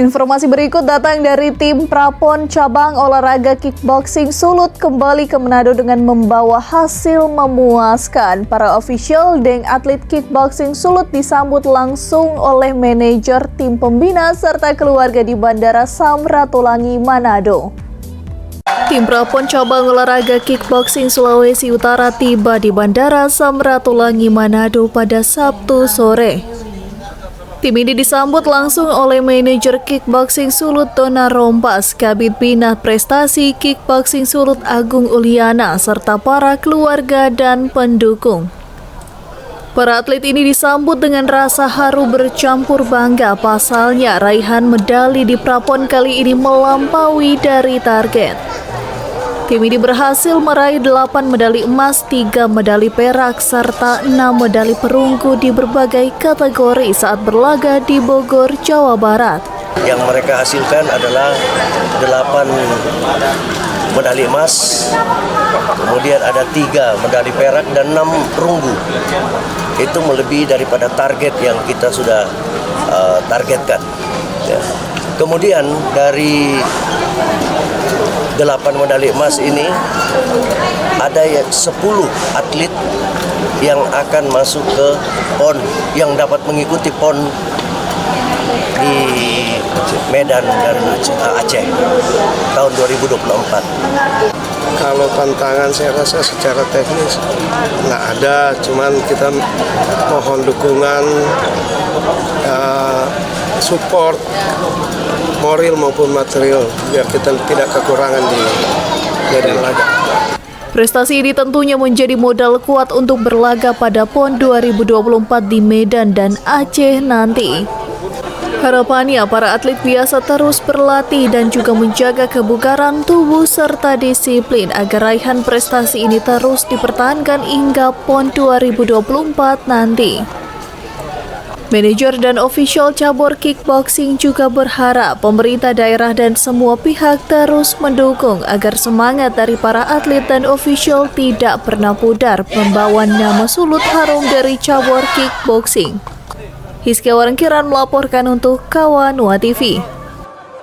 Informasi berikut datang dari tim Prapon cabang olahraga kickboxing Sulut kembali ke Manado dengan membawa hasil memuaskan. Para official dan atlet kickboxing Sulut disambut langsung oleh manajer tim pembina serta keluarga di Bandara Samratulangi, Manado. Tim Prapon cabang olahraga kickboxing Sulawesi Utara tiba di Bandara Samratulangi, Manado pada Sabtu sore. Tim ini disambut langsung oleh manajer kickboxing Sulut Dona Rompas, Kabid Bina Prestasi Kickboxing Sulut Agung Uliana, serta para keluarga dan pendukung. Para atlet ini disambut dengan rasa haru bercampur bangga, pasalnya raihan medali di Prapon kali ini melampaui dari target. Tim ini berhasil meraih 8 medali emas, 3 medali perak, serta 6 medali perunggu di berbagai kategori saat berlaga di Bogor, Jawa Barat. Yang mereka hasilkan adalah 8 medali emas, kemudian ada 3 medali perak dan 6 perunggu. Itu melebihi daripada target yang kita sudah targetkan. Ya. Kemudian dari 8 medali emas ini ada 10 atlet yang akan masuk ke PON, yang dapat mengikuti PON di Medan dan Aceh tahun 2024. Kalau tantangan saya rasa secara teknis nggak ada, cuman kita mohon dukungan, support moral maupun material biar kita tidak kekurangan di medan laga. Prestasi ini tentunya menjadi modal kuat untuk berlaga pada PON 2024 di Medan dan Aceh nanti. Harapannya para atlet biasa terus berlatih dan juga menjaga kebugaran tubuh serta disiplin agar raihan prestasi ini terus dipertahankan hingga PON 2024 nanti. Manajer dan official cabur kickboxing juga berharap pemerintah daerah dan semua pihak terus mendukung agar semangat dari para atlet dan official tidak pernah pudar membawa nama Sulut harum dari cabur kickboxing. Hizkia Warengkiran melaporkan untuk Kawanua TV.